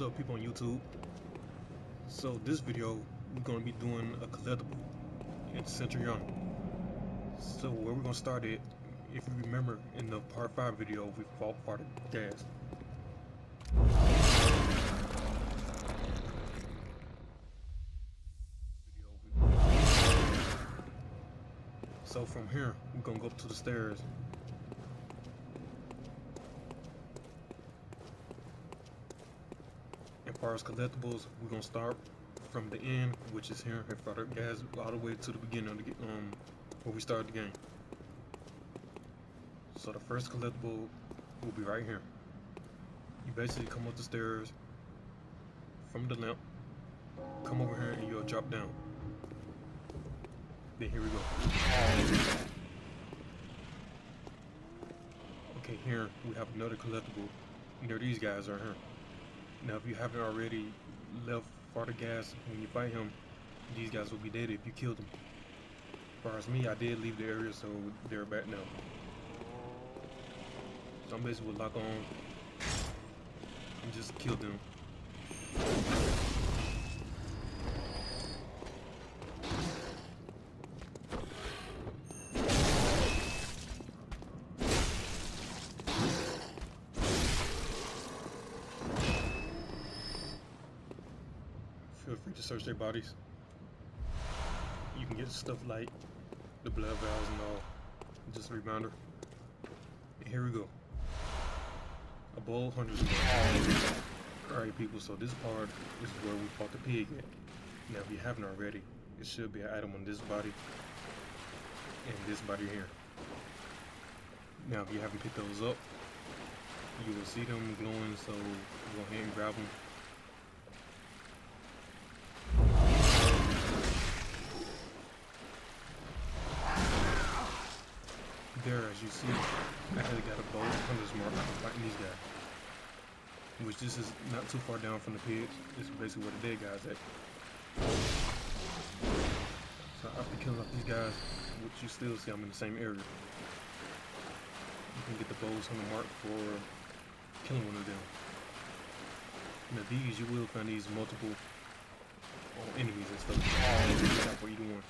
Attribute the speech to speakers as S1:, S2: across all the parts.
S1: What's up, people on YouTube? So this video we're going to be doing a collectible in Central Yharnam. So where we're going to start it, if you remember in the part 5 video we fought for the gas. So from here we're going to go up to the stairs. As far as collectibles, we're gonna start from the end, which is here, and for the gas, all the way to the beginning of the where we started the game. So the first collectible will be right here. You basically come up the stairs from the lamp, come over here, and you'll drop down. Then here we go. Okay, here we have another collectible. There, these guys are here. Now, if you haven't already left for the gas when you fight him, these guys will be dead if you kill them. As far as me, I did leave the area, so they're back now. So I'm basically lock on and just kill them. Feel free to search their bodies. You can get stuff like the blood vials and all. Just a reminder. And here we go. A bowl, hundreds of dollars. Alright people, so this part is where we fought the pig at. Now if you haven't already, it should be an item on this body and this body here. Now if you haven't picked those up, you will see them glowing, so go ahead and grab them. There, as you see, I had got a bow hunters mark for fighting these guys. Which this is not too far down from the pigs. This is basically where the dead guys at. So after killing off these guys, which you still see I'm in the same area, you can get the bows on the mark for killing one of them. Now these, you will find these multiple enemies and stuff for either one.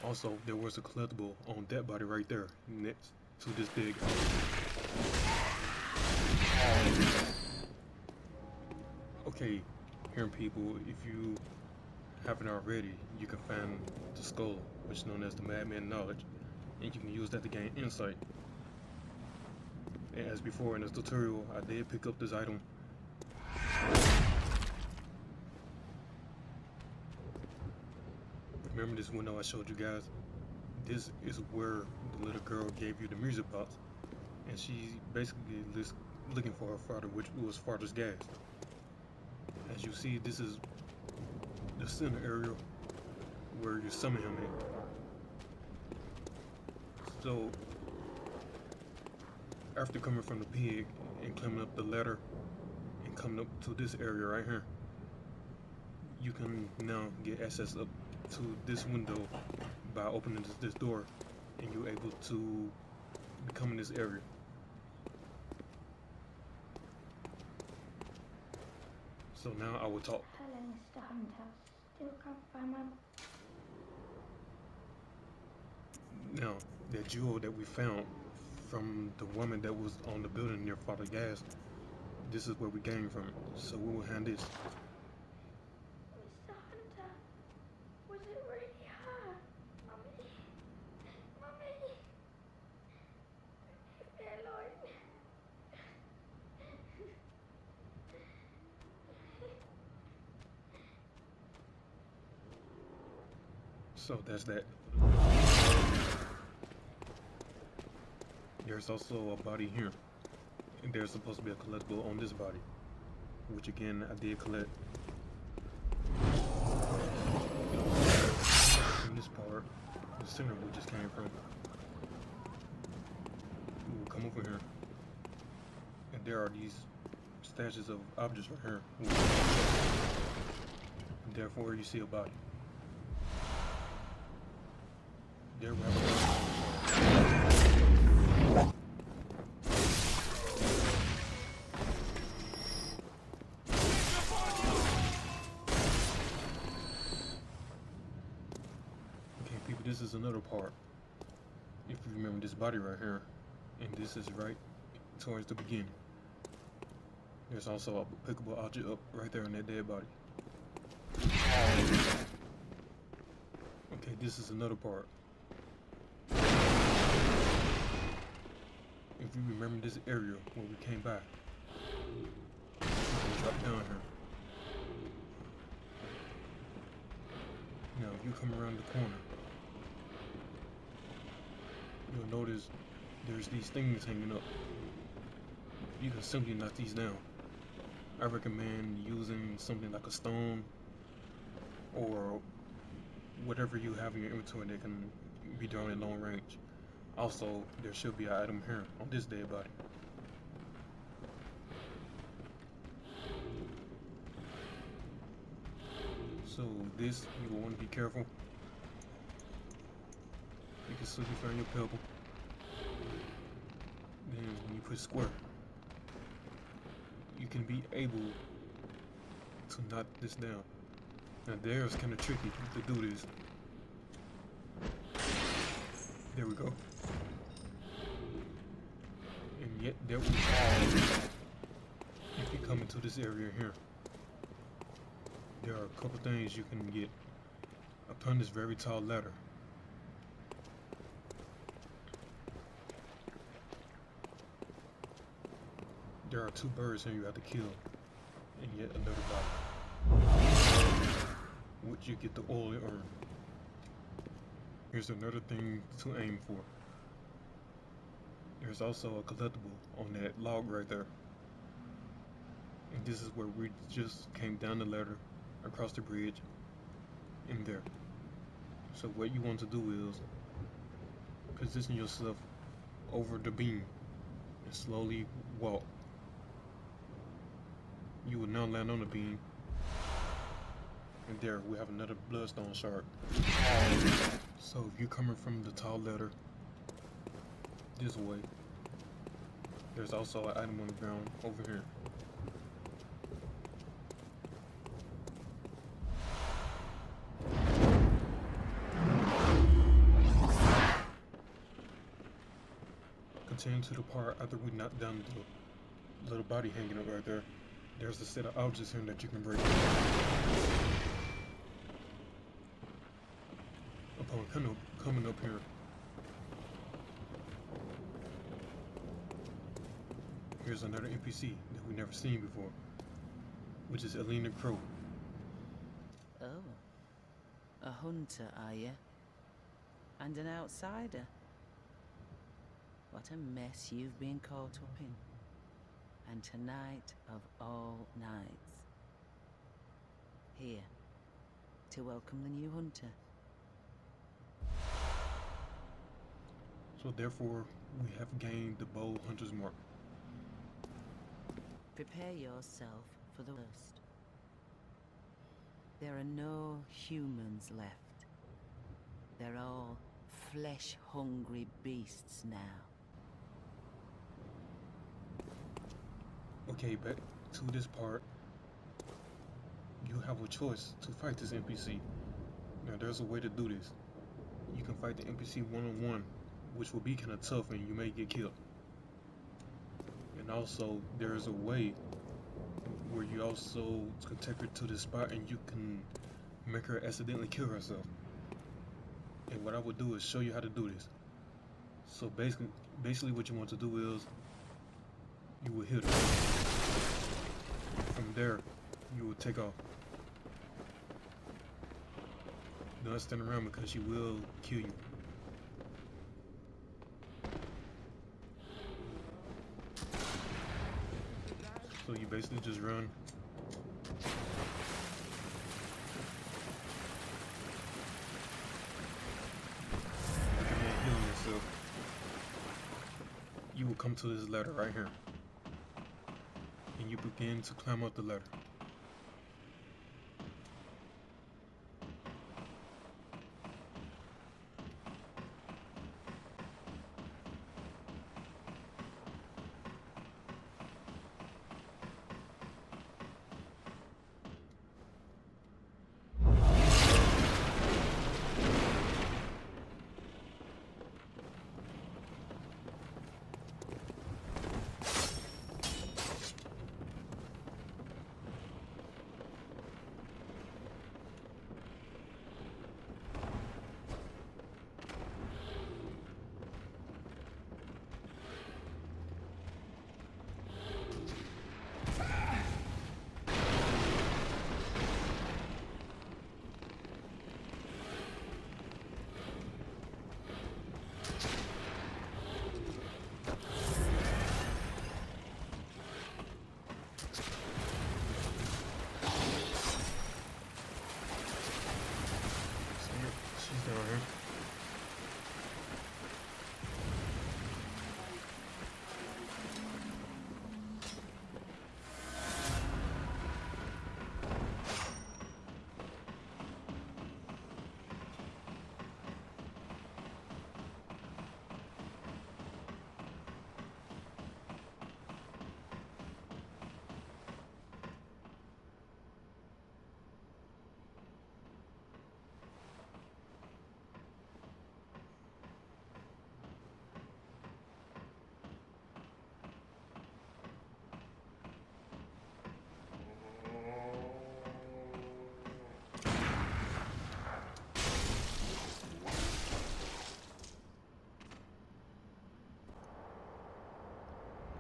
S1: Also, there was a collectible on that body right there, next to this big. Okay, here people, if you haven't already, you can find the skull, which is known as the Madman Knowledge, and you can use that to gain insight. And as before in this tutorial, I did pick up this item. Remember this window I showed you guys? This is where the little girl gave you the music box, and she basically is looking for her father, which was father's gas. As you see, this is the center area where you summon him in. So after coming from the pig and climbing up the ladder and coming up to this area right here, you can now get access up to this window by opening this door, and you're able to become in this area. So now I will talk.
S2: Hello, Mr. Hunter. Still can't find my...
S1: Now, that jewel that we found from the woman that was on the building near Father Gas, this is where we gained from it. So we will hand this.
S2: Mr. Hunter, was it really her? Mummy? Mummy? Leave me alone.
S1: So that's that. There's also a body here, and there's supposed to be a collectible on this body, which again I did collect. In this part, the center we just came from, we will come over here, and there are these stashes of objects right here. And therefore you see a body. There we have a this is another part. If you remember this body right here, and this is right towards the beginning. There's also a pickable object up right there in that dead body. Okay, this is another part. If you remember this area where we came by, you can drop down here. Now, if you come around the corner, you'll notice there's these things hanging up. You can simply knock these down. I recommend using something like a stone or whatever you have in your inventory that can be drawn at long range. Also, there should be an item here on this dead body. So this, you will want to be careful. You can slowly find your pebble. Then when you put square, you can be able to knock this down. Now there's kind of tricky to do this. There we go. And yet there we go. If you come into this area here, there are a couple things you can get upon this very tall ladder. There are 2 birds here you have to kill, and yet another body, which you get the oil you earn. Here's another thing to aim for. There's also a collectible on that log right there. And this is where we just came down the ladder, across the bridge, in there. So what you want to do is position yourself over the beam and slowly walk. You will now land on the beam, and there we have another bloodstone shard. So if you're coming from the tall ladder this way, there's also an item on the ground over here. Continue to the part after we knock down the little body hanging up right there. There's a set of objects here that you can break. Upon coming up here, here's another NPC that we've never seen before, which is Elena Crow.
S3: Oh, a hunter, are you? And an outsider? What a mess you've been caught up in. And tonight of all nights. Here, to welcome the new hunter.
S1: So therefore, we have gained the Bold Hunter's Mark.
S3: Prepare yourself for the worst. There are no humans left. They're all flesh-hungry beasts now.
S1: Okay, back to this part. You have a choice to fight this NPC. Now there's a way to do this. You can fight the NPC one-on-one, which will be kind of tough and you may get killed. And also, there's a way where you also can take her to this spot and you can make her accidentally kill herself. And what I would do is show you how to do this. So basically what you want to do is you will hit her. From there, you will take off. Do not stand around because she will kill you. So you basically just run. Recommend healing yourself. You will come to this ladder right here. And you begin to climb up the ladder. Stay right here.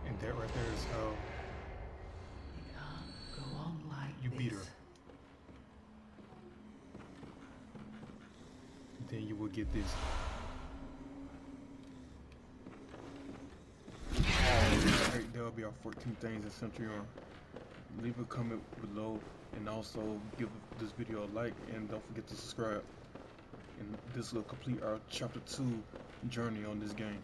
S1: And that right there is how
S3: Can't go on like
S1: you beat her.
S3: this.
S1: Then you will get this. Alright, that'll be our 14 things in Central Yharnam. Leave a comment below and also give this video a like and don't forget to subscribe. And this will complete our chapter 2 journey on this game.